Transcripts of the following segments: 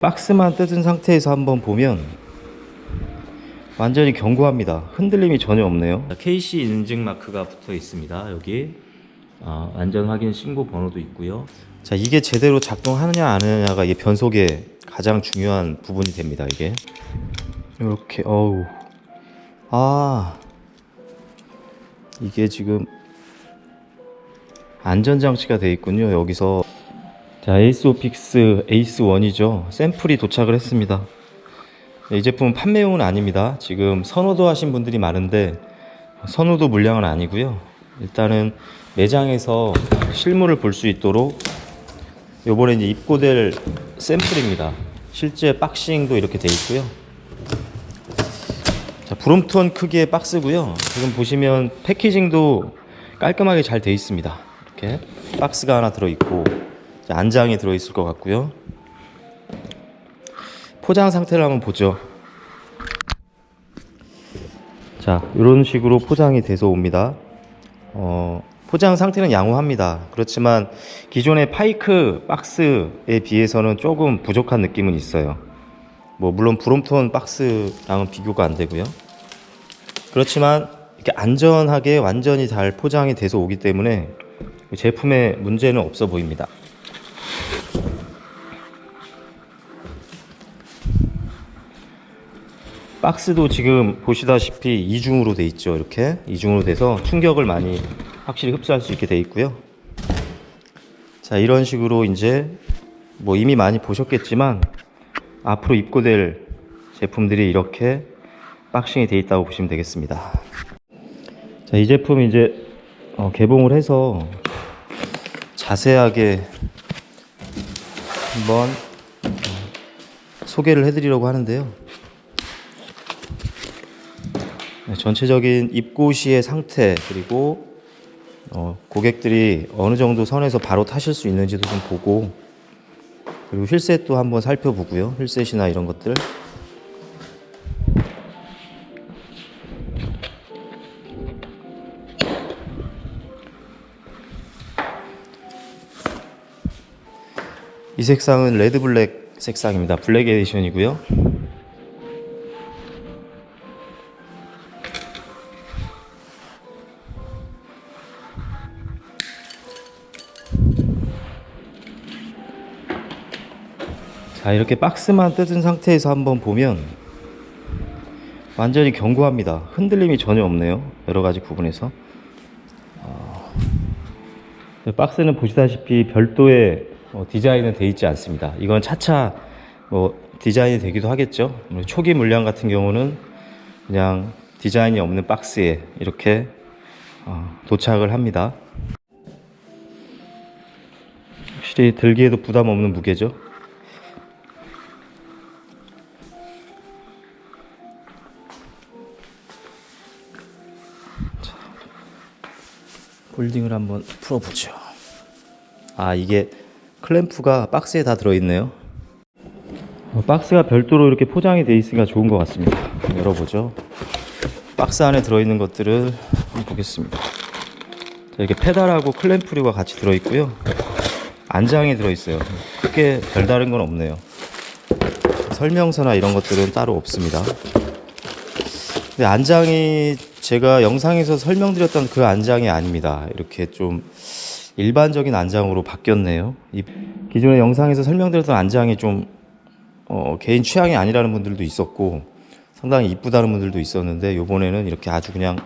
박스만 뜯은 상태에서 한번 보면 완전히 견고합니다. 흔들림이 전혀 없네요. KC 인증 마크가 붙어 있습니다. 여기 안전 확인 신고 번호도 있고요. 자, 이게 제대로 작동하느냐 안 하느냐가 이게 변속의 가장 중요한 부분이 됩니다. 이게 이렇게 이게 지금 안전장치가 되어 있군요. 여기서 자, 에이스오픽스 에이스1이죠. 샘플이 도착을 했습니다. 이 제품은 판매용은 아닙니다. 지금 선호도 하신 분들이 많은데 선호도 물량은 아니고요. 일단은 매장에서 실물을 볼 수 있도록 요번에 이제 입고될 샘플입니다. 실제 박싱도 이렇게 되어 있고요. 자, 브롬톤 크기의 박스고요. 지금 보시면 패키징도 깔끔하게 잘 되어 있습니다. 이렇게 박스가 하나 들어있고 안장이 들어있을 것 같고요. 포장 상태를 한번 보죠. 자, 이런 식으로 포장이 돼서 옵니다. 포장 상태는 양호합니다. 그렇지만 기존의 파이크 박스에 비해서는 조금 부족한 느낌은 있어요. 물론 브롬톤 박스랑은 비교가 안 되고요. 그렇지만 이렇게 안전하게 완전히 잘 포장이 돼서 오기 때문에 제품에 문제는 없어 보입니다. 박스도 지금 보시다시피 이중으로 돼 있죠. 이렇게 이중으로 돼서 충격을 많이 확실히 흡수할 수 있게 돼 있고요. 자, 이런 식으로 이제 이미 많이 보셨겠지만 앞으로 입고될 제품들이 이렇게 박싱이 돼 있다고 보시면 되겠습니다. 자, 이 제품 이제 개봉을 해서 자세하게 한번 소개를 해드리려고 하는데요. 전체적인 입고 시의 상태, 그리고 고객들이 어느 정도 선에서 바로 타실 수 있는지도 좀 보고, 그리고 휠셋도 한번 살펴보고요. 휠셋이나 이런 것들. 이 색상은 레드블랙 색상입니다. 블랙 에디션이고요. 자, 이렇게 박스만 뜯은 상태에서 한번 보면 완전히 견고합니다. 흔들림이 전혀 없네요. 여러가지 부분에서. 박스는 보시다시피 별도의 디자인은 되어 있지 않습니다. 이건 차차 디자인이 되기도 하겠죠. 초기 물량 같은 경우는 그냥 디자인이 없는 박스에 이렇게 도착을 합니다. 확실히 들기에도 부담 없는 무게죠. 홀딩을 한번 풀어보죠. 이게 클램프가 박스에 다 들어있네요. 박스가 별도로 이렇게 포장이 되어 있으니까 좋은 것 같습니다. 열어보죠. 박스 안에 들어있는 것들을 한번 보겠습니다. 자, 이렇게 페달하고 클램프류가 같이 들어있고요. 안장이 들어있어요. 크게 별다른 건 없네요. 설명서나 이런 것들은 따로 없습니다. 근데 안장이 제가 영상에서 설명드렸던 그 안장이 아닙니다. 이렇게 좀 일반적인 안장으로 바뀌었네요. 기존의 영상에서 설명드렸던 안장이 좀 개인 취향이 아니라는 분들도 있었고 상당히 이쁘다는 분들도 있었는데 이번에는 이렇게 아주 그냥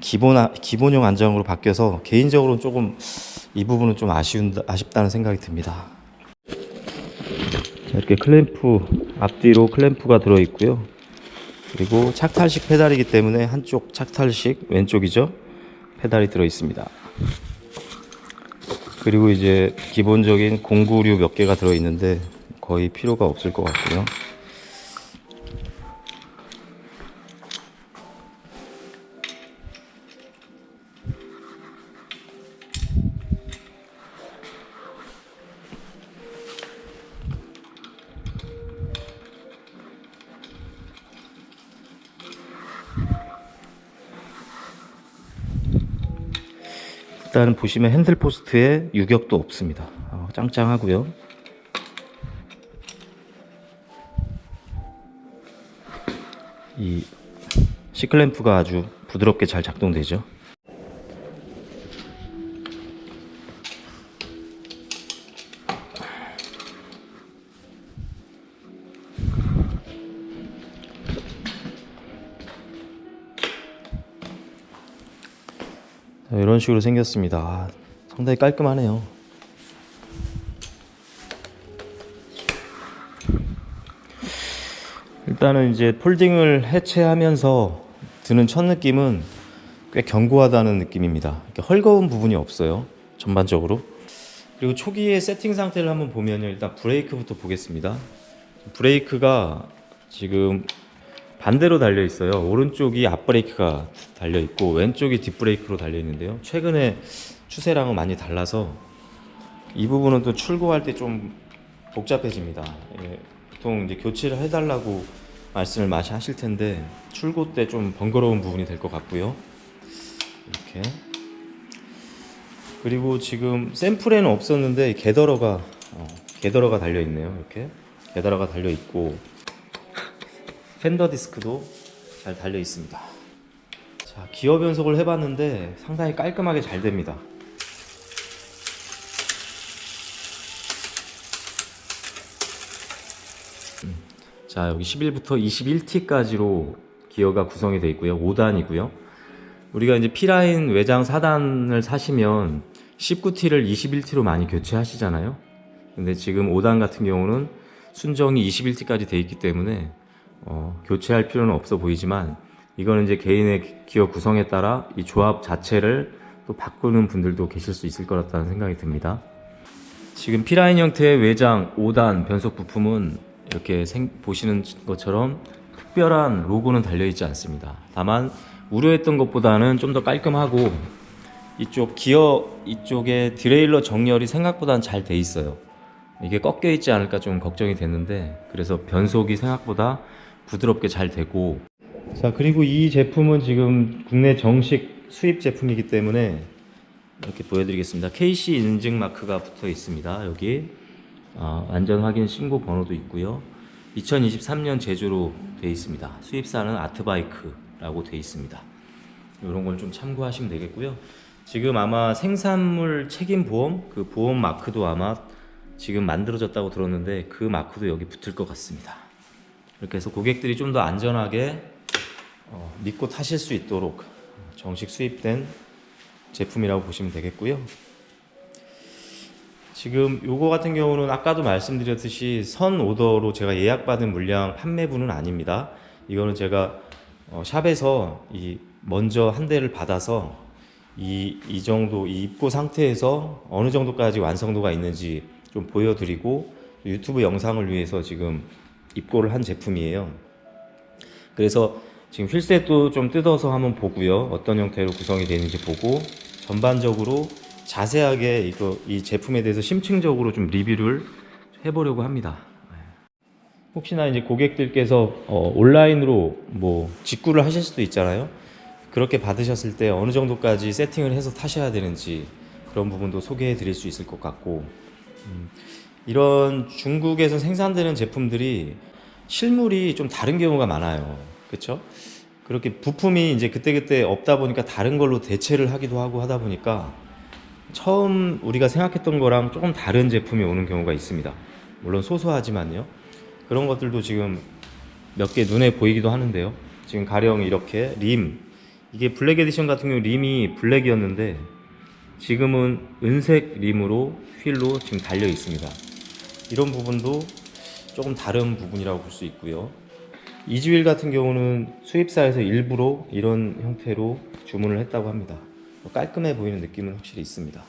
기본용 안장으로 바뀌어서 개인적으로는 조금 이 부분은 좀 아쉽다는 생각이 듭니다. 자, 이렇게 클램프 앞뒤로 클램프가 들어있고요. 그리고 착탈식 페달이기 때문에 한쪽 착탈식 왼쪽이죠. 페달이 들어있습니다. 그리고 이제 기본적인 공구류 몇 개가 들어있는데 거의 필요가 없을 것 같고요. 일단 보시면 핸들 포스트에 유격도 없습니다. 짱짱하고요. 이 C클램프가 아주 부드럽게 잘 작동되죠. 이런 식으로 생겼습니다. 상당히 깔끔하네요. 일단은 이제 폴딩을 해체하면서 드는 첫 느낌은 꽤 견고하다는 느낌입니다. 이렇게 헐거운 부분이 없어요, 전반적으로. 그리고 초기의 세팅 상태를 한번 보면요, 일단 브레이크부터 보겠습니다. 브레이크가 지금 반대로 달려 있어요. 오른쪽이 앞브레이크가 달려 있고 왼쪽이 뒷브레이크로 달려 있는데요, 최근에 추세랑은 많이 달라서 이 부분은 또 출고할 때 좀 복잡해집니다. 예, 보통 이제 교체를 해달라고 말씀을 많이 하실 텐데 출고 때 좀 번거로운 부분이 될 것 같고요. 이렇게. 그리고 지금 샘플에는 없었는데 게더러가 달려 있네요. 이렇게 게더러가 달려 있고 팬더 디스크도 잘 달려 있습니다. 자, 기어 변속을 해봤는데 상당히 깔끔하게 잘 됩니다. 자, 여기 11부터 21T까지로 기어가 구성이 되어 있고요. 5단이고요. 우리가 이제 P라인 외장 4단을 사시면 19T를 21T로 많이 교체하시잖아요. 근데 지금 5단 같은 경우는 순정이 21T까지 되어 있기 때문에 교체할 필요는 없어 보이지만, 이거는 이제 개인의 기어 구성에 따라 이 조합 자체를 또 바꾸는 분들도 계실 수 있을 것 같다는 생각이 듭니다. 지금 P라인 형태의 외장 5단 변속 부품은 이렇게 보시는 것처럼 특별한 로고는 달려있지 않습니다. 다만 우려했던 것보다는 좀 더 깔끔하고, 이쪽 기어 이쪽에 디레일러 정렬이 생각보다는 잘 돼 있어요. 이게 꺾여 있지 않을까 좀 걱정이 됐는데, 그래서 변속이 생각보다 부드럽게 잘 되고. 자, 그리고 이 제품은 지금 국내 정식 수입 제품이기 때문에 이렇게 보여드리겠습니다. KC 인증 마크가 붙어 있습니다. 여기 안전 확인 신고 번호도 있고요. 2023년 제조로 되어 있습니다. 수입사는 아트바이크라고 되어 있습니다. 이런 걸 좀 참고하시면 되겠고요. 지금 아마 생산물 책임 보험, 그 보험 마크도 아마 지금 만들어졌다고 들었는데 그 마크도 여기 붙을 것 같습니다. 이렇게 해서 고객들이 좀 더 안전하게 믿고 타실 수 있도록 정식 수입된 제품이라고 보시면 되겠고요. 지금 요거 같은 경우는 아까도 말씀드렸듯이 선 오더로 제가 예약받은 물량 판매분은 아닙니다. 이거는 제가 샵에서 먼저 한 대를 받아서 이 정도 이 입고 상태에서 어느 정도까지 완성도가 있는지 좀 보여드리고 유튜브 영상을 위해서 지금 입고를 한 제품이에요. 그래서 지금 휠셋도 좀 뜯어서 한번 보고요, 어떤 형태로 구성이 되는지 보고 전반적으로 자세하게 이 제품에 대해서 심층적으로 좀 리뷰를 해보려고 합니다. 혹시나 이제 고객들께서 온라인으로 뭐 직구를 하실 수도 있잖아요. 그렇게 받으셨을 때 어느 정도까지 세팅을 해서 타셔야 되는지 그런 부분도 소개해 드릴 수 있을 것 같고, 이런 중국에서 생산되는 제품들이 실물이 좀 다른 경우가 많아요. 그렇죠? 그렇게 부품이 이제 그때그때 없다 보니까 다른 걸로 대체를 하기도 하고 하다 보니까 처음 우리가 생각했던 거랑 조금 다른 제품이 오는 경우가 있습니다. 물론 소소하지만요. 그런 것들도 지금 몇 개 눈에 보이기도 하는데요. 지금 가령 이렇게 이게 블랙 에디션 같은 경우 림이 블랙이었는데 지금은 은색 림으로 휠로 지금 달려 있습니다. 이런 부분도 조금 다른 부분이라고 볼 수 있고요. 이즈휠 같은 경우는 수입사에서 일부러 이런 형태로 주문을 했다고 합니다. 깔끔해 보이는 느낌은 확실히 있습니다.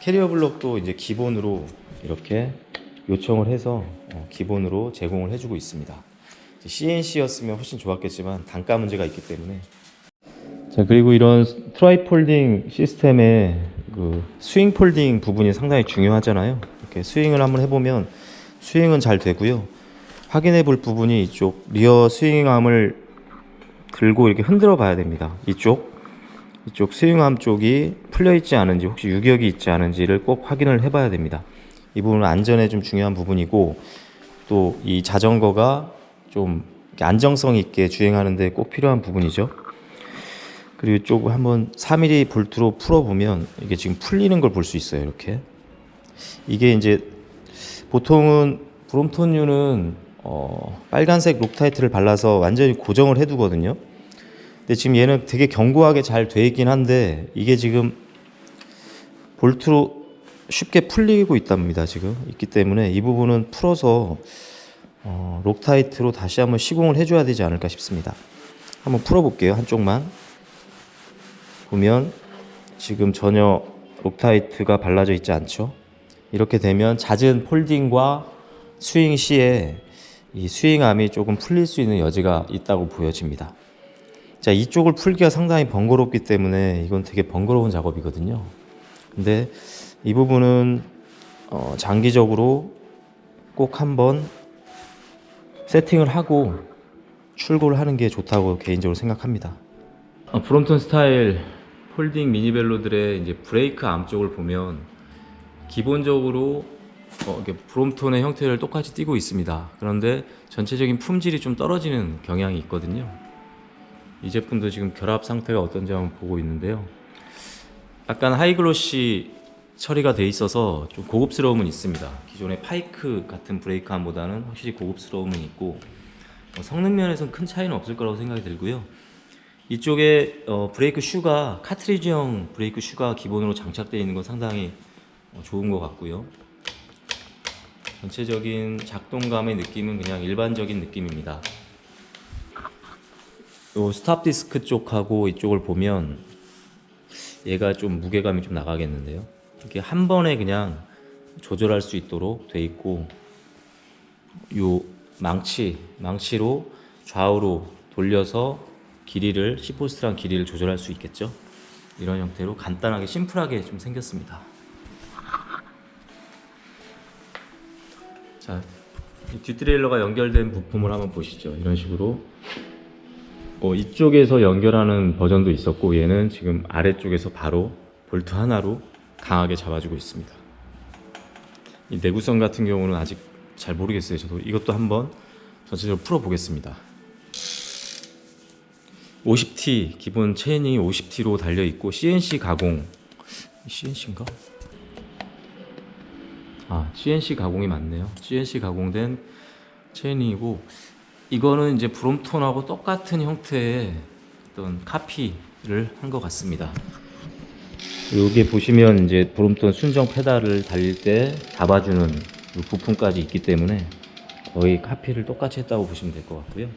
캐리어 블록도 이제 기본으로 이렇게 요청을 해서 기본으로 제공을 해주고 있습니다. CNC였으면 훨씬 좋았겠지만 단가 문제가 있기 때문에. 자, 그리고 이런 트라이 폴딩 시스템의 그 스윙 폴딩 부분이 상당히 중요하잖아요. 이렇게 스윙을 한번 해보면 스윙은 잘 되고요. 확인해 볼 부분이 이쪽 리어 스윙암을 들고 이렇게 흔들어 봐야 됩니다. 이쪽 스윙암 쪽이 풀려 있지 않은지, 혹시 유격이 있지 않은지를 꼭 확인을 해 봐야 됩니다. 이 부분은 안전에 좀 중요한 부분이고, 또 이 자전거가 좀 안정성 있게 주행하는데 꼭 필요한 부분이죠. 그리고 이쪽 한번 3mm 볼트로 풀어보면 이게 지금 풀리는 걸 볼 수 있어요. 이렇게 이게 이제 보통은 브롬톤유는 빨간색 록타이트를 발라서 완전히 고정을 해두거든요. 근데 지금 얘는 되게 견고하게 잘 돼 있긴 한데 이게 지금 볼트로 쉽게 풀리고 있답니다. 지금 있기 때문에 이 부분은 풀어서 록타이트로 다시 한번 시공을 해줘야 되지 않을까 싶습니다. 한번 풀어볼게요. 한쪽만 보면 지금 전혀 록타이트가 발라져 있지 않죠. 이렇게 되면 잦은 폴딩과 스윙 시에 이 스윙암이 조금 풀릴 수 있는 여지가 있다고 보여집니다. 자, 이쪽을 풀기가 상당히 번거롭기 때문에 이건 되게 번거로운 작업이거든요. 근데 이 부분은 장기적으로 꼭 한번 세팅을 하고 출고를 하는 게 좋다고 개인적으로 생각합니다. 브롬톤 스타일 폴딩 미니벨로들의 이제 브레이크 암 쪽을 보면 기본적으로 브롬톤의 형태를 똑같이 띄고 있습니다. 그런데 전체적인 품질이 좀 떨어지는 경향이 있거든요. 이 제품도 지금 결합 상태가 어떤지 한번 보고 있는데요. 약간 하이글로시 처리가 돼 있어서 좀 고급스러움은 있습니다. 기존의 파이크 같은 브레이크암보다는 확실히 고급스러움은 있고 성능 면에서는 큰 차이는 없을 거라고 생각이 들고요. 이쪽에 브레이크 슈가 카트리지형 브레이크 슈가 기본으로 장착되어 있는 건 상당히 좋은 것 같고요. 전체적인 작동감의 느낌은 그냥 일반적인 느낌입니다. 요 스탑 디스크 쪽하고 이쪽을 보면 얘가 좀 무게감이 좀 나가겠는데요. 이게 한 번에 그냥 조절할 수 있도록 돼 있고 요 망치로 좌우로 돌려서 길이를 시포스트랑 길이를 조절할 수 있겠죠. 이런 형태로 간단하게 심플하게 좀 생겼습니다. 자, 이 뒷트레일러가 연결된 부품을 한번 보시죠. 이런 식으로 이쪽에서 연결하는 버전도 있었고 얘는 지금 아래쪽에서 바로 볼트 하나로 강하게 잡아주고 있습니다. 이 내구성 같은 경우는 아직 잘 모르겠어요. 저도 이것도 한번 전체적으로 풀어 보겠습니다. 50T 기본 체인이 50T로 달려 있고 CNC 가공, CNC인가? CNC 가공이 맞네요. CNC 가공된 체인이고 이거는 이제 브롬톤하고 똑같은 형태의 어떤 카피를 한 것 같습니다. 여기 보시면 이제 브롬톤 순정 페달을 달릴 때 잡아주는 이 부품까지 있기 때문에 거의 카피를 똑같이 했다고 보시면 될 것 같고요.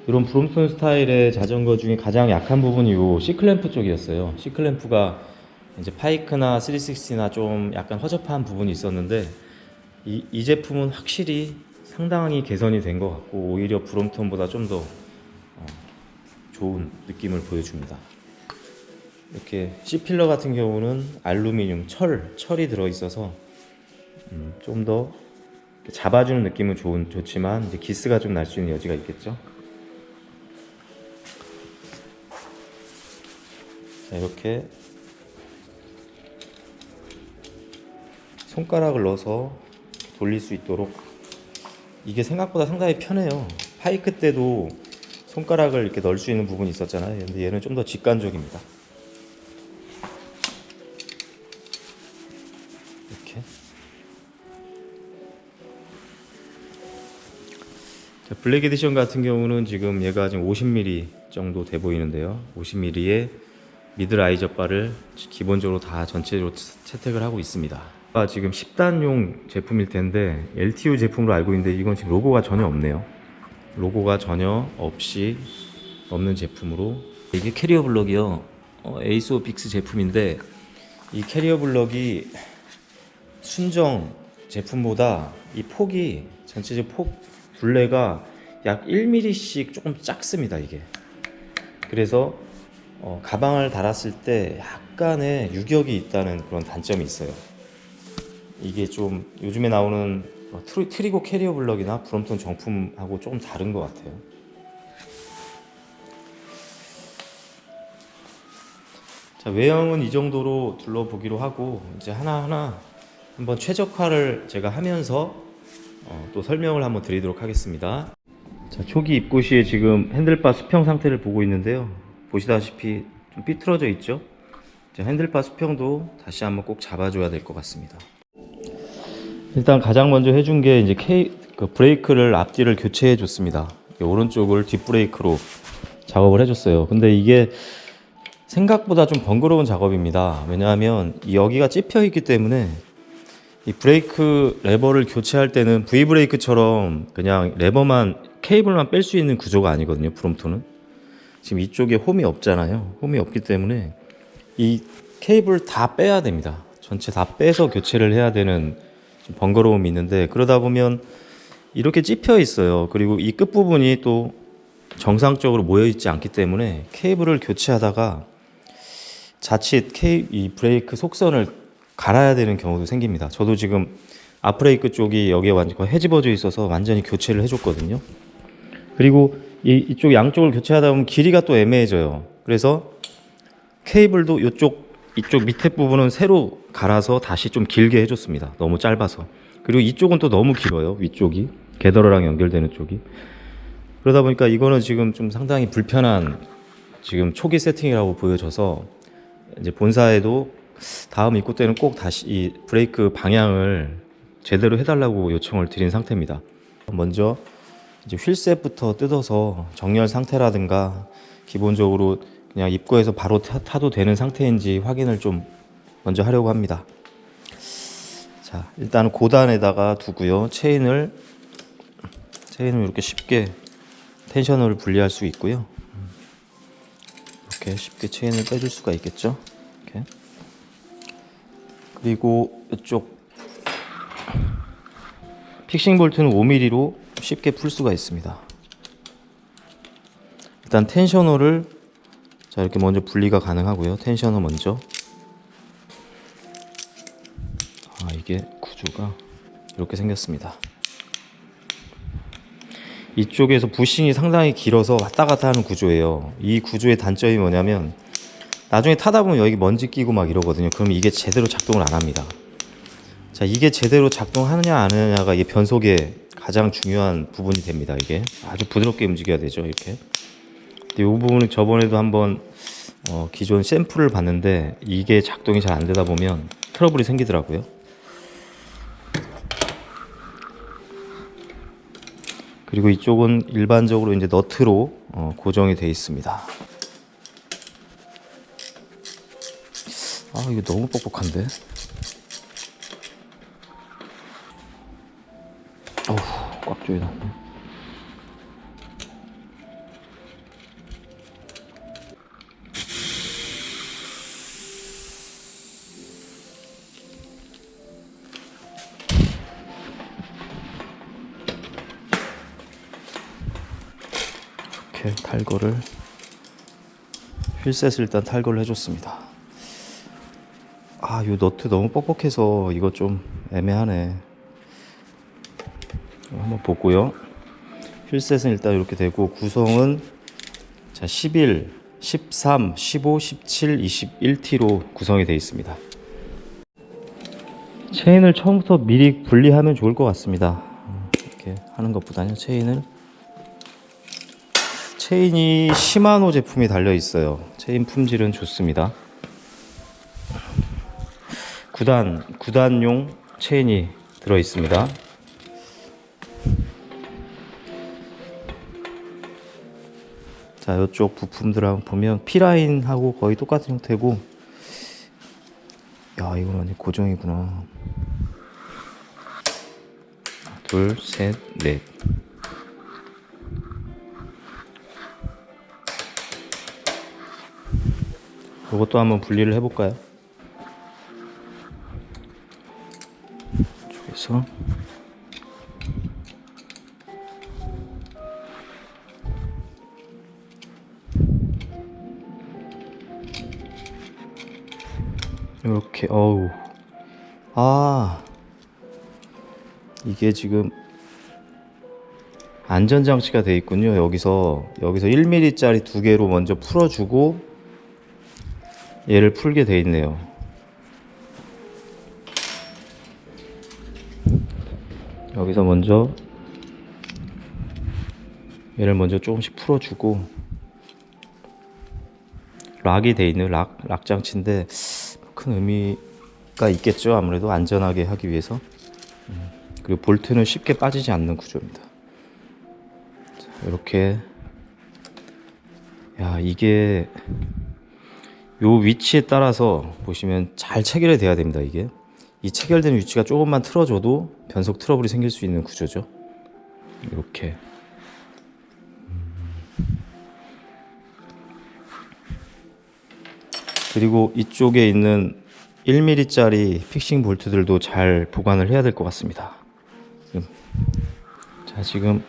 이런 브롬톤 스타일의 자전거 중에 가장 약한 부분이 요 C클램프 쪽이었어요. C클램프가 이제 파이크나 360나 좀 약간 허접한 부분이 있었는데 이 제품은 확실히 상당히 개선이 된 것 같고 오히려 브롬톤보다 좀 더 좋은 느낌을 보여줍니다. 이렇게 C필러 같은 경우는 알루미늄, 철이 들어있어서 좀 더 잡아주는 느낌은 좋지만 이제 기스가 좀 날 수 있는 여지가 있겠죠. 자, 이렇게 손가락을 넣어서 돌릴 수 있도록 이게 생각보다 상당히 편해요. 파이크 때도 손가락을 이렇게 넣을 수 있는 부분이 있었잖아요. 근데 얘는 좀 더 직관적입니다. 이렇게. 자, 블랙 에디션 같은 경우는 지금 얘가 지금 50mm 정도 돼 보이는데요. 50mm의 미들 아이저바를 기본적으로 다 전체적으로 채택을 하고 있습니다. 지금 10단용 제품일 텐데 LTU 제품으로 알고 있는데 이건 지금 로고가 전혀 없네요. 로고가 전혀 없는 제품으로 이게 캐리어 블럭이요. 에이스오픽스 제품인데 이 캐리어 블럭이 순정 제품보다 이 폭이 전체적 둘레가 약 1mm씩 조금 작습니다. 이게 그래서 가방을 달았을 때 약간의 유격이 있다는 그런 단점이 있어요. 이게 좀 요즘에 나오는 트리고 캐리어 블럭이나 브롬톤 정품하고 조금 다른 것 같아요. 자, 외형은 이 정도로 둘러보기로 하고 이제 하나하나 한번 최적화를 제가 하면서 또 설명을 한번 드리도록 하겠습니다. 자, 초기 입고 시에 지금 핸들바 수평 상태를 보고 있는데요. 보시다시피 좀 삐뚤어져 있죠. 자, 핸들바 수평도 다시 한번 꼭 잡아줘야 될 것 같습니다. 일단 가장 먼저 해준 게 이제 브레이크를 앞뒤를 교체해 줬습니다. 오른쪽을 뒷브레이크로 작업을 해줬어요. 근데 이게 생각보다 좀 번거로운 작업입니다. 왜냐하면 여기가 찝혀 있기 때문에 이 브레이크 레버를 교체할 때는 V브레이크처럼 그냥 레버만 케이블만 뺄 수 있는 구조가 아니거든요. 브롬토는 지금 이쪽에 홈이 없잖아요. 홈이 없기 때문에 이 케이블 다 빼야 됩니다. 전체 다 빼서 교체를 해야 되는 좀 번거로움이 있는데, 그러다 보면 이렇게 찝혀 있어요. 그리고 이 끝부분이 또 정상적으로 모여 있지 않기 때문에 케이블을 교체하다가 자칫 이 브레이크 속선을 갈아야 되는 경우도 생깁니다. 저도 지금 앞브레이크 쪽이 여기에 완전 거의 헤집어져 있어서 완전히 교체를 해줬거든요. 그리고 이쪽 양쪽을 교체하다 보면 길이가 또 애매해져요. 그래서 케이블도 이쪽 밑에 부분은 새로 갈아서 다시 좀 길게 해줬습니다. 너무 짧아서. 그리고 이쪽은 또 너무 길어요. 위쪽이 게더러랑 연결되는 쪽이. 그러다 보니까 이거는 지금 좀 상당히 불편한 지금 초기 세팅이라고 보여져서 이제 본사에도 다음 입고 때는 꼭 다시 이 브레이크 방향을 제대로 해달라고 요청을 드린 상태입니다. 먼저 이제 휠셋부터 뜯어서 정렬 상태라든가 기본적으로 그냥 입고해서 바로 타도 되는 상태인지 확인을 좀 먼저 하려고 합니다. 자, 일단 고단에다가 두고요. 체인을 이렇게 쉽게 텐셔너를 분리할 수 있고요. 이렇게 쉽게 체인을 빼줄 수가 있겠죠. 이렇게. 그리고 이쪽 픽싱 볼트는 5mm로 쉽게 풀 수가 있습니다. 일단 텐셔너를 자, 이렇게 먼저 분리가 가능하고요. 텐셔너 먼저. 이게 구조가 이렇게 생겼습니다. 이쪽에서 부싱이 상당히 길어서 왔다 갔다 하는 구조예요. 이 구조의 단점이 뭐냐면 나중에 타다 보면 여기 먼지 끼고 막 이러거든요. 그럼 이게 제대로 작동을 안 합니다. 자, 이게 제대로 작동하느냐 안 하느냐가 이 변속의 가장 중요한 부분이 됩니다. 이게 아주 부드럽게 움직여야 되죠. 이렇게. 근데 이 부분은 저번에도 한번 기존 샘플을 봤는데 이게 작동이 잘 안 되다 보면 트러블이 생기더라고요. 그리고 이쪽은 일반적으로 이제 너트로 고정이 되어 있습니다. 이거 너무 뻑뻑한데? 꽉 조여놨네. 이렇게 탈거를 휠셋을 일단 탈거를 해줬습니다. 이 너트 너무 뻑뻑해서 이거 좀 애매하네. 한번 보고요. 휠셋은 일단 이렇게 되고 구성은 자 11, 13, 15, 17, 21T로 구성이 되어 있습니다. 체인을 처음부터 미리 분리하면 좋을 것 같습니다. 이렇게 하는 것보다는 체인이 시마노 제품이 달려 있어요. 체인 품질은 좋습니다. 9단용 체인이 들어 있습니다. 자, 이쪽 부품들하고 보면 P라인하고 거의 똑같은 형태고, 야, 이건 완전 고정이구나. 둘, 셋, 넷. 이것도 한번 분리를 해볼까요? 이쪽에서 이렇게 이게 지금 안전장치가 되어 있군요. 여기서 1mm짜리 두 개로 먼저 풀어주고 얘를 풀게 되어 있네요. 여기서 먼저 얘를 먼저 조금씩 풀어주고, 락이 돼 있는 락 장치인데 큰 의미가 있겠죠. 아무래도 안전하게 하기 위해서. 그리고 볼트는 쉽게 빠지지 않는 구조입니다. 자, 이렇게. 야, 이게 요 위치에 따라서 보시면 잘 체결이 돼야 됩니다. 이게 이 체결되는 위치가 조금만 틀어져도 변속 트러블이 생길 수 있는 구조죠. 이렇게. 그리고 이쪽에 있는 1mm짜리 픽싱 볼트들도 잘 보관을 해야 될 것 같습니다. 자, 지금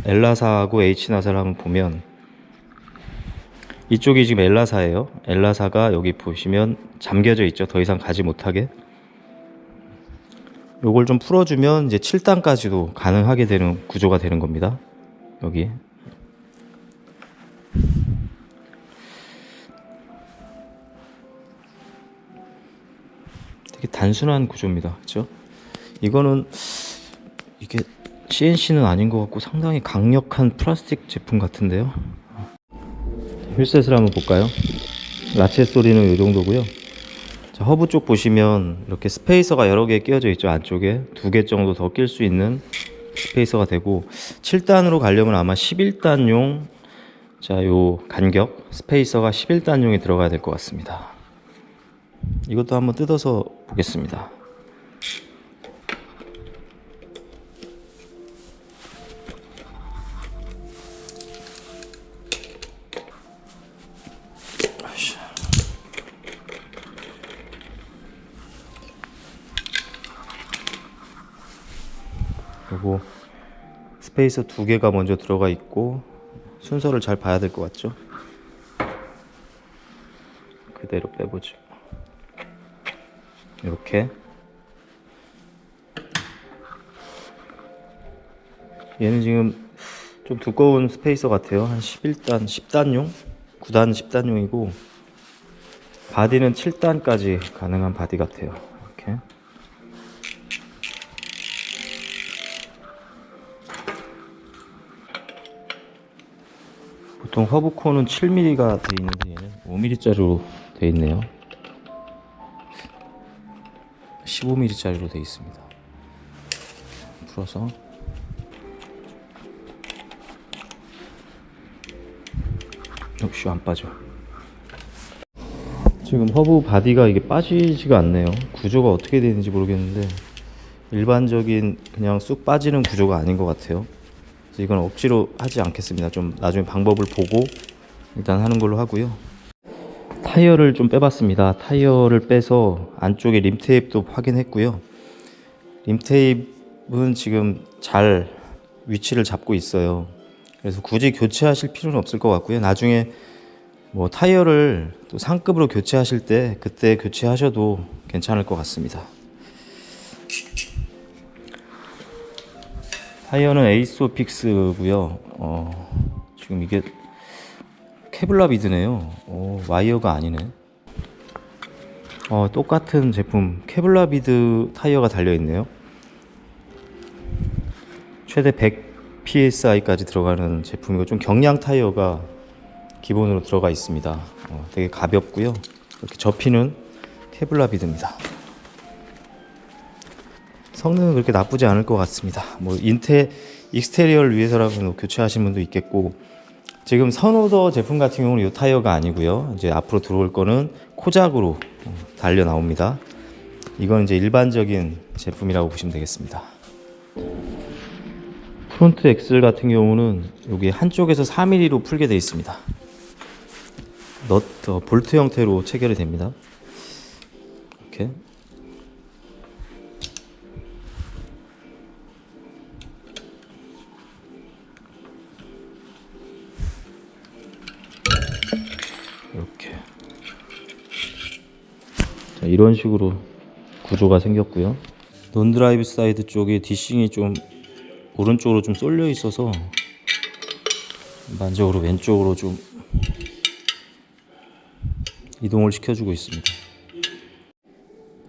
엘라사하고 H나사를 한번 보면, 이쪽이 지금 엘라사예요. 엘라사가 여기 보시면 잠겨져 있죠. 더 이상 가지 못하게. 요걸 좀 풀어주면 이제 7단까지도 가능하게 되는 구조가 되는 겁니다. 여기. 되게 단순한 구조입니다. 그렇죠? 이거는 이게 CNC는 아닌 것 같고 상당히 강력한 플라스틱 제품 같은데요. 휠셋을 한번 볼까요? 라체 소리는 이 정도고요. 자, 허브 쪽 보시면 이렇게 스페이서가 여러 개 끼워져 있죠. 안쪽에 2개 정도 더 낄 수 있는 스페이서가 되고, 7단으로 가려면 아마 11단용, 자, 요 간격 스페이서가 11단용이 들어가야 될 것 같습니다. 이것도 한번 뜯어서 보겠습니다. 그리고 스페이서 2개가 먼저 들어가 있고, 순서를 잘 봐야 될 것 같죠? 그대로 빼보죠. 이렇게. 얘는 지금 좀 두꺼운 스페이서 같아요. 한 11단, 10단용? 9단, 10단용이고, 바디는 7단까지 가능한 바디 같아요. 이렇게. 보통 허브콘은 7mm가 돼 있는데 얘는 5mm짜리로 돼 있네요. 15mm짜리로 돼 있습니다. 풀어서 역시 안 빠져. 지금 허브 바디가 이게 빠지지가 않네요. 구조가 어떻게 되는지 모르겠는데 일반적인 그냥 쑥 빠지는 구조가 아닌 것 같아요. 그래서 이건 억지로 하지 않겠습니다. 좀 나중에 방법을 보고 일단 하는 걸로 하고요. 타이어를 좀 빼봤습니다. 타이어를 빼서 안쪽에 림 테이프도 확인했고요. 림 테이프는 지금 잘 위치를 잡고 있어요. 그래서 굳이 교체하실 필요는 없을 것 같고요. 나중에 뭐 타이어를 또 상급으로 교체하실 때 그때 교체하셔도 괜찮을 것 같습니다. 타이어는 에이소픽스고요. 지금 이게 케블라 비드네요. 와이어가 아니네. 똑같은 제품 케블라 비드 타이어가 달려있네요. 최대 100 psi까지 들어가는 제품이고, 좀 경량 타이어가 기본으로 들어가 있습니다. 되게 가볍고요. 이렇게 접히는 케블라 비드입니다. 성능은 그렇게 나쁘지 않을 것 같습니다. 뭐 익스테리어를 위해서라면 교체하신 분도 있겠고, 지금 선오더 제품 같은 경우는 이 타이어가 아니고요. 이제 앞으로 들어올 거는 코작으로 달려 나옵니다. 이건 이제 일반적인 제품이라고 보시면 되겠습니다. 프론트 엑셀 같은 경우는 여기 한쪽에서 4mm로 풀게 되어 있습니다. 볼트 형태로 체결이 됩니다. 이렇게. 이렇게. 자, 이런 식으로 구조가 생겼고요. 논드라이브 사이드 쪽에 디싱이 좀 오른쪽으로 좀 쏠려 있어서 일반적으로 왼쪽으로 좀 이동을 시켜주고 있습니다.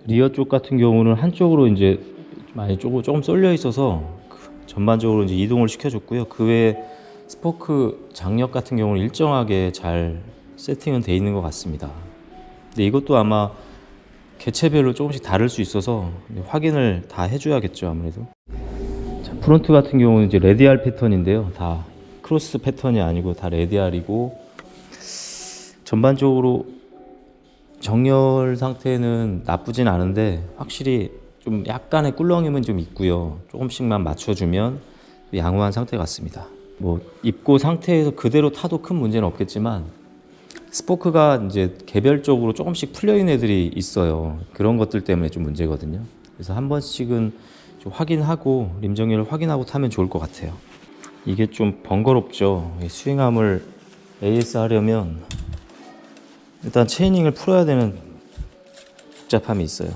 리어 쪽 같은 경우는 한쪽으로 이제 많이 조금 쏠려 있어서 전반적으로 이제 이동을 시켜줬고요. 그 외에 스포크 장력 같은 경우는 일정하게 잘 세팅은 돼 있는 것 같습니다. 근데 이것도 아마 개체별로 조금씩 다를 수 있어서 확인을 다 해줘야겠죠, 아무래도. 자, 프론트 같은 경우는 이제 레디알 패턴인데요. 다 크로스 패턴이 아니고 다 레디알이고, 전반적으로 정렬 상태는 나쁘진 않은데 확실히 좀 약간의 꿀렁임은 좀 있고요. 조금씩만 맞춰주면 양호한 상태 같습니다. 뭐 입고 상태에서 그대로 타도 큰 문제는 없겠지만, 스포크가 이제 개별적으로 조금씩 풀려있는 애들이 있어요. 그런 것들 때문에 좀 문제거든요. 그래서 한 번씩은 좀 확인하고 림 정렬을 확인하고 타면 좋을 것 같아요. 이게 좀 번거롭죠. 스윙암을 AS 하려면 일단 체이닝을 풀어야 되는 복잡함이 있어요.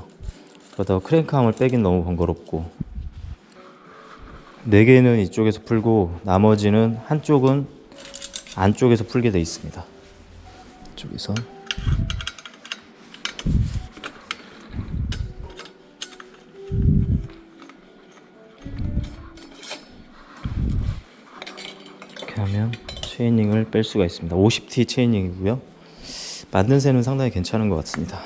그러다가 크랭크암을 빼긴 너무 번거롭고, 4개는 이쪽에서 풀고 나머지는 한쪽은 안쪽에서 풀게 돼 있습니다. 이쪽에서 이렇게 하면 체이닝을 뺄 수가 있습니다. 50T 체이닝이고요. 만든 새는 상당히 괜찮은 것 같습니다.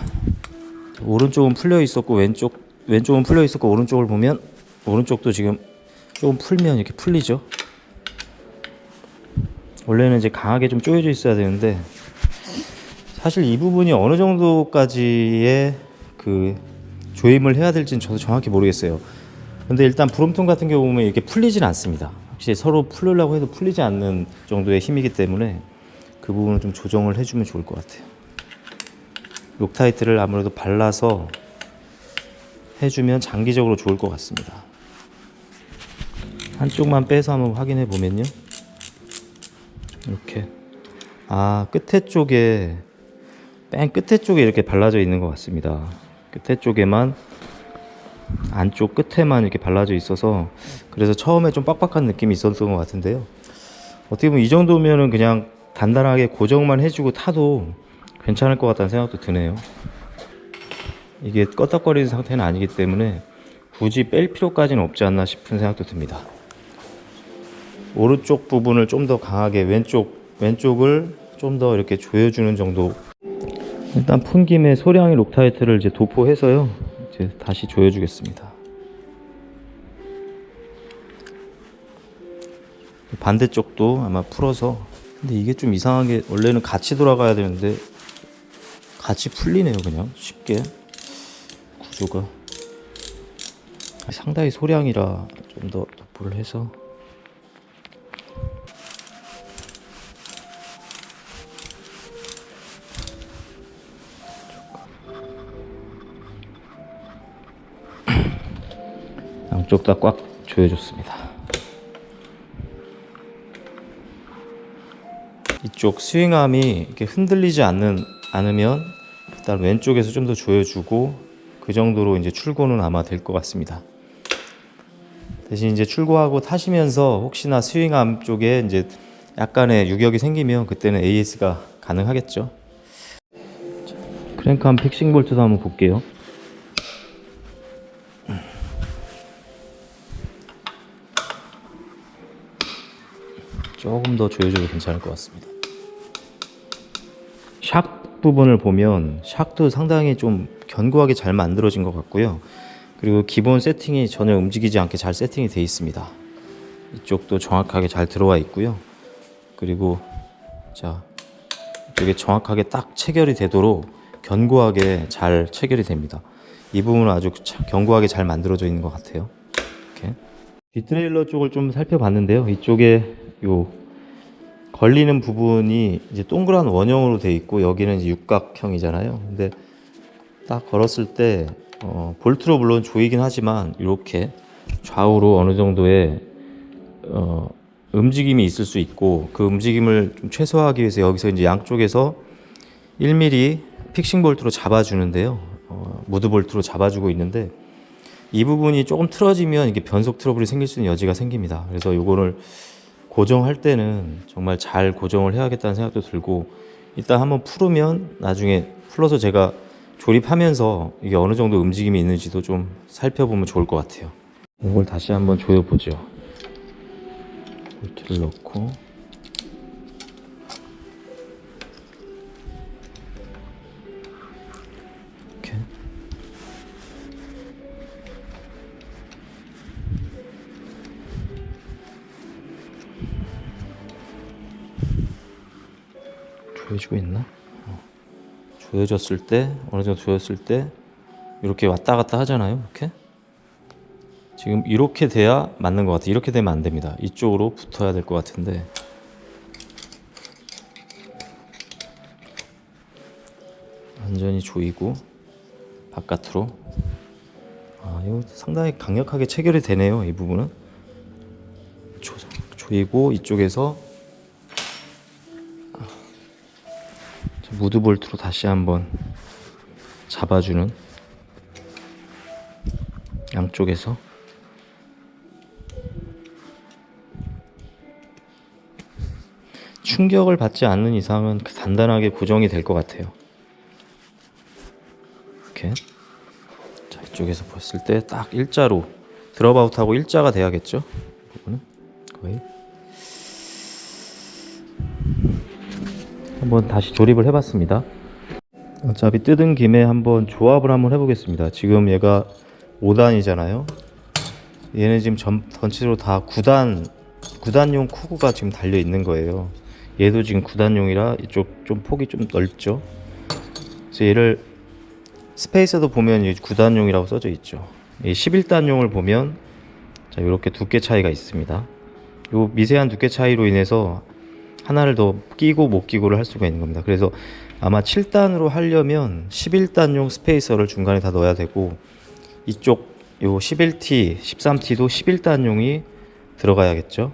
오른쪽은 풀려 있었고 왼쪽은 풀려 있었고, 오른쪽을 보면 오른쪽도 지금 조금 풀면 이렇게 풀리죠. 원래는 이제 강하게 좀 조여져 있어야 되는데, 사실 이 부분이 어느 정도까지의 그 조임을 해야 될지는 저도 정확히 모르겠어요. 근데 일단 브롬톤 같은 경우 보면 이렇게 풀리진 않습니다. 확실히 서로 풀으려고 해도 풀리지 않는 정도의 힘이기 때문에 그 부분을 좀 조정을 해주면 좋을 것 같아요. 록타이트를 아무래도 발라서 해주면 장기적으로 좋을 것 같습니다. 한쪽만 빼서 한번 확인해 보면요, 이렇게 끝에 쪽에, 맨 끝에 쪽에 이렇게 발라져 있는 것 같습니다. 끝에 쪽에만, 안쪽 끝에만 이렇게 발라져 있어서 그래서 처음에 좀 빡빡한 느낌이 있었던 것 같은데요. 어떻게 보면 이 정도면은 그냥 단단하게 고정만 해주고 타도 괜찮을 것 같다는 생각도 드네요. 이게 껐덕거리는 상태는 아니기 때문에 굳이 뺄 필요까지는 없지 않나 싶은 생각도 듭니다. 오른쪽 부분을 좀 더 강하게, 왼쪽을 좀 더 이렇게 조여주는 정도. 일단 푼 김에 소량의 록타이트를 이제 도포해서요, 이제 다시 조여주겠습니다. 반대쪽도 아마 풀어서, 근데 이게 좀 이상하게 원래는 같이 돌아가야 되는데 같이 풀리네요. 그냥 쉽게 구조가. 상당히 소량이라 좀 더 도포를 해서. 양쪽 다 꽉 조여줬습니다. 이쪽 스윙암이 이렇게 흔들리지 않으면 일단 왼쪽에서 좀 더 조여주고, 그 정도로 이제 출고는 아마 될 것 같습니다. 대신 이제 출고하고 타시면서 혹시나 스윙암 쪽에 이제 약간의 유격이 생기면 그때는 AS가 가능하겠죠. 크랭크암 픽싱 볼트도 한번 볼게요. 조금 더 조여줘도 괜찮을 것 같습니다. 샥 부분을 보면 샥도 상당히 좀 견고하게 잘 만들어진 것 같고요. 그리고 기본 세팅이 전혀 움직이지 않게 잘 세팅이 되어 있습니다. 이쪽도 정확하게 잘 들어와 있고요. 그리고 자, 이게 정확하게 딱 체결이 되도록 견고하게 잘 체결이 됩니다. 이 부분은 아주 견고하게 잘 만들어져 있는 것 같아요. 이렇게 뒷트레일러 쪽을 좀 살펴봤는데요. 이쪽에 요 걸리는 부분이 이제 동그란 원형으로 되어 있고, 여기는 이제 육각형이잖아요. 근데 딱 걸었을 때 볼트로 물론 조이긴 하지만 이렇게 좌우로 어느 정도의 움직임이 있을 수 있고, 그 움직임을 좀 최소화하기 위해서 여기서 이제 양쪽에서 1mm 픽싱 볼트로 잡아주는데요. 무드 볼트로 잡아주고 있는데, 이 부분이 조금 틀어지면 이게 변속 트러블이 생길 수 있는 여지가 생깁니다. 그래서 이거를 고정할 때는 정말 잘 고정을 해야겠다는 생각도 들고, 일단 한번 풀으면 나중에 풀어서 제가 조립하면서 이게 어느 정도 움직임이 있는지도 좀 살펴보면 좋을 것 같아요. 이걸 다시 한번 조여보죠. 볼트를 넣고 이렇게 조여지고 있나? 조여졌을 때, 어느 정도 조였을 때 이렇게 왔다 갔다 하잖아요. 이렇게 지금 이렇게 돼야 맞는 것 같아요. 이렇게 되면 안 됩니다. 이쪽으로 붙어야 될 것 같은데 완전히 조이고 바깥으로. 이거 상당히 강력하게 체결이 되네요. 이 부분은 조이고 이쪽에서 무드 볼트로 다시 한번 잡아주는, 양쪽에서 충격을 받지 않는 이상은 단단하게 고정이 될 것 같아요. 이렇게 자, 이쪽에서 봤을 때 딱 일자로 드롭아웃하고 일자가 돼야겠죠. 이 부분은 거의. 한번 다시 조립을 해봤습니다. 어차피 뜯은 김에 한번 조합을 한번 해보겠습니다. 지금 얘가 5단이잖아요. 얘는 지금 전체적으로 다 9단용 쿠구가 지금 달려 있는 거예요. 얘도 지금 9단용이라 이쪽 좀 폭이 좀 넓죠. 그래서 얘를 스페이스에도 보면 9단용이라고 써져 있죠. 이 11단용을 보면 자, 이렇게 두께 차이가 있습니다. 요 미세한 두께 차이로 인해서 하나를 더 끼고 못 끼고를 할 수가 있는 겁니다. 그래서 아마 7단으로 하려면 11단용 스페이서를 중간에 다 넣어야 되고, 이쪽 요 11T, 13T도 11단용이 들어가야겠죠.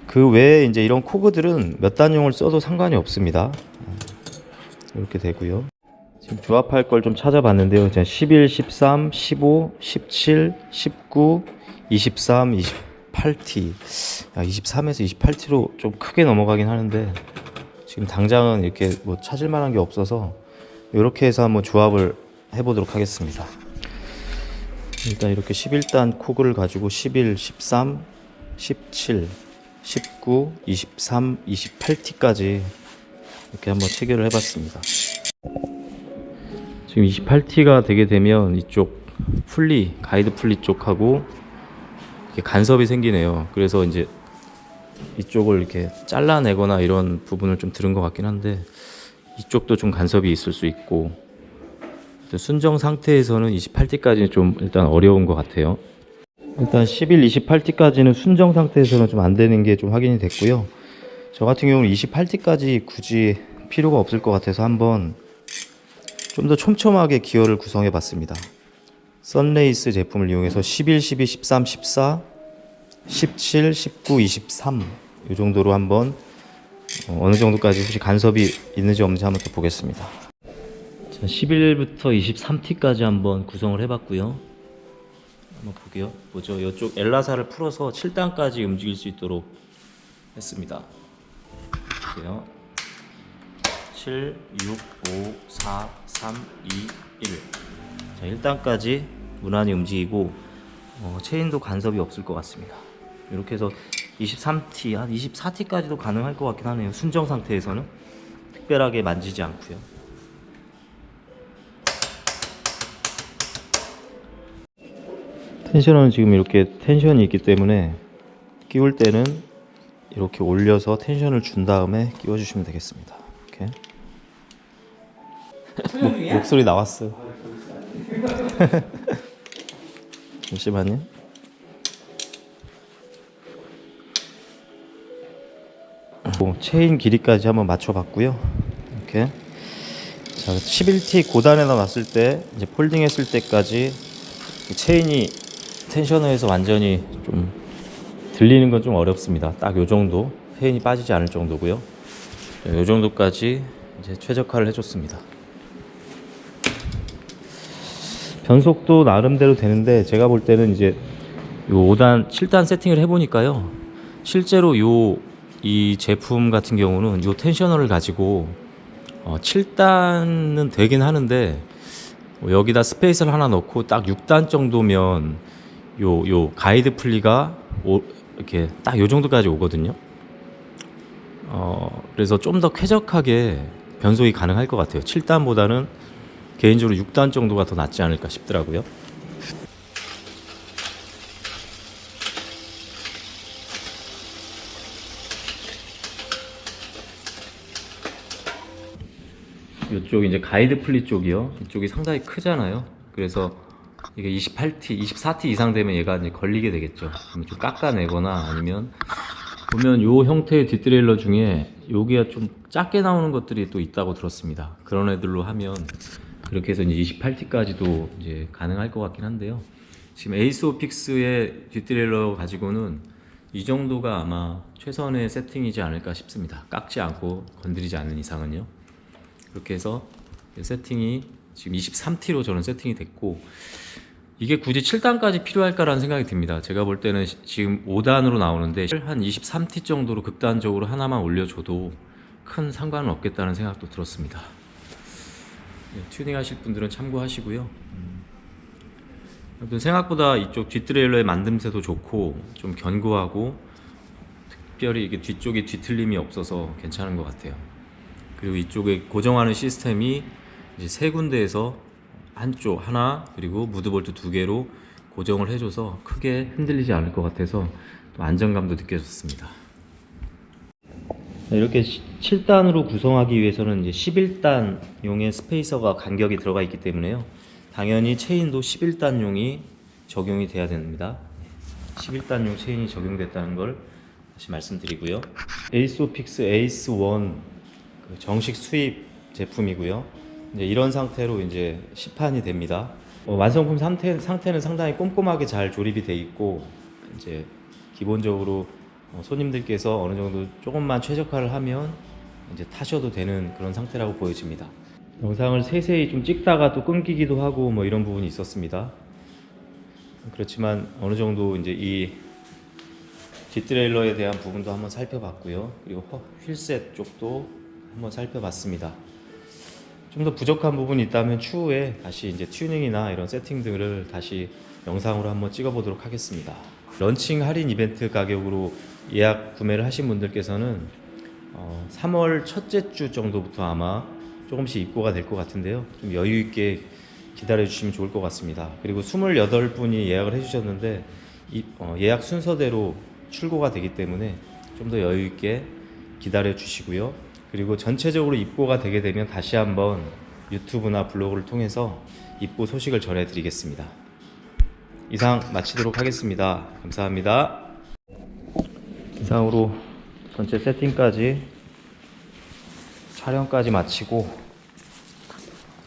그 외에 이제 이런 코그들은 몇 단용을 써도 상관이 없습니다. 이렇게 되고요. 지금 조합할 걸 좀 찾아봤는데요. 11, 13, 15, 17, 19, 23, 28T. 23에서 28T로 좀 크게 넘어가긴 하는데 지금 당장은 이렇게 뭐 찾을 만한 게 없어서 이렇게 해서 한번 조합을 해보도록 하겠습니다. 일단 이렇게 11단 코그를 가지고 11, 13, 17, 19, 23, 28T까지 이렇게 한번 체결을 해봤습니다. 지금 28T가 되게 되면 이쪽 풀리, 가이드 풀리 쪽하고 이렇게 간섭이 생기네요. 그래서 이제 이쪽을 이렇게 잘라내거나 이런 부분을 좀 들은 것 같긴 한데, 이쪽도 좀 간섭이 있을 수 있고, 순정 상태에서는 28T까지는 좀 일단 어려운 것 같아요. 일단 11, 28T까지는 순정 상태에서는 좀 안 되는 게 좀 확인이 됐고요. 저 같은 경우는 28T까지 굳이 필요가 없을 것 같아서 한번 좀 더 촘촘하게 기어를 구성해 봤습니다. 썬레이스 제품을 이용해서 11, 12, 13, 14, 17, 19, 23 이 정도로 한번 어느 정도까지 혹시 간섭이 있는지 없는지 한번 또 보겠습니다. 자, 11부터 23T까지 한번 구성을 해봤고요. 한번 보죠. 이쪽 엘라사를 풀어서 7단까지 움직일 수 있도록 했습니다. 보세요. 7, 6, 5, 4, 3, 2, 1. 자, 1단까지 무난히 움직이고 체인도 간섭이 없을 것 같습니다. 이렇게 해서 23T, 한 24T까지도 가능할 것 같긴 하네요. 순정 상태에서는 특별하게 만지지 않고요. 텐셔너는 지금 이렇게 텐션이 있기 때문에 끼울 때는 이렇게 올려서 텐션을 준 다음에 끼워주시면 되겠습니다. 이렇게. 목소리 나왔어요. 잠시만요. 체인 길이까지 한번 맞춰봤고요. 이렇게. 자, 11T 고단에다 놨을 때, 이제 폴딩했을 때까지 체인이 텐셔너에서 완전히 좀 들리는 건 좀 어렵습니다. 딱 요 정도, 체인이 빠지지 않을 정도고요. 요 정도까지 이제 최적화를 해줬습니다. 변속도 나름대로 되는데, 제가 볼 때는 이제 요 5단, 7단 세팅을 해보니까요, 실제로 이 제품 같은 경우는 요 텐셔너를 가지고 7단은 되긴 하는데 여기다 스페이스를 하나 넣고 딱 6단 정도면 요 가이드 플리가 이렇게 딱 요 정도까지 오거든요. 그래서 좀 더 쾌적하게 변속이 가능할 것 같아요. 7단보다는 개인적으로 6단 정도가 더 낫지 않을까 싶더라고요. 이쪽 이제 가이드 플리 쪽이요. 이쪽이 상당히 크잖아요. 그래서 이게 28T, 24T 이상 되면 얘가 이제 걸리게 되겠죠. 그럼 좀 깎아내거나 아니면 보면 요 형태의 뒷트레일러 중에 여기가 좀 작게 나오는 것들이 또 있다고 들었습니다. 그런 애들로 하면 그렇게 해서 이제 28T까지도 이제 가능할 것 같긴 한데요. 지금 에이스오픽스의 뒷트레일러 가지고는 이 정도가 아마 최선의 세팅이지 않을까 싶습니다. 깎지 않고 건드리지 않는 이상은요. 그렇게 해서 세팅이 지금 23T로 저는 세팅이 됐고, 이게 굳이 7단까지 필요할까라는 생각이 듭니다. 제가 볼 때는 지금 5단으로 나오는데 한 23T 정도로 극단적으로 하나만 올려줘도 큰 상관은 없겠다는 생각도 들었습니다. 튜닝 하실 분들은 참고하시고요. 아무튼 생각보다 이쪽 뒷트레일러의 만듦새도 좋고 좀 견고하고 특별히 이게 뒤쪽에 뒤틀림이 없어서 괜찮은 것 같아요. 그리고 이쪽에 고정하는 시스템이 이제 세 군데에서 한쪽 하나 그리고 무드볼트 두 개로 고정을 해줘서 크게 흔들리지 않을 것 같아서 또 안정감도 느껴졌습니다. 이렇게 7단으로 구성하기 위해서는 이제 11단용의 스페이서가 간격이 들어가 있기 때문에요. 당연히 체인도 11단용이 적용이 돼야 됩니다. 11단용 체인이 적용됐다는 걸 다시 말씀드리고요. 에이스오픽스 에이스1 정식 수입 제품이고요. 이제 이런 상태로 이제 시판이 됩니다. 완성품 상태는 상당히 꼼꼼하게 잘 조립이 돼 있고, 이제 기본적으로 손님들께서 어느 정도 조금만 최적화를 하면 이제 타셔도 되는 그런 상태라고 보여집니다. 영상을 세세히 좀 찍다가 또 끊기기도 하고 뭐 이런 부분이 있었습니다. 그렇지만 어느 정도 이제 이 뒷트레일러에 대한 부분도 한번 살펴봤고요. 그리고 휠셋 쪽도 한번 살펴봤습니다. 좀 더 부족한 부분이 있다면 추후에 다시 이제 튜닝이나 이런 세팅들을 다시 영상으로 한번 찍어보도록 하겠습니다. 런칭 할인 이벤트 가격으로 예약 구매를 하신 분들께서는 3월 첫째 주 정도부터 아마 조금씩 입고가 될 것 같은데요. 좀 여유 있게 기다려 주시면 좋을 것 같습니다. 그리고 28분이 예약을 해주셨는데 예약 순서대로 출고가 되기 때문에 좀 더 여유 있게 기다려 주시고요. 그리고 전체적으로 입고가 되게 되면 다시 한번 유튜브나 블로그를 통해서 입고 소식을 전해드리겠습니다. 이상 마치도록 하겠습니다. 감사합니다. 이상으로 전체 세팅까지 촬영까지 마치고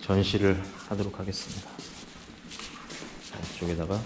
전시를 하도록 하겠습니다. 이쪽에다가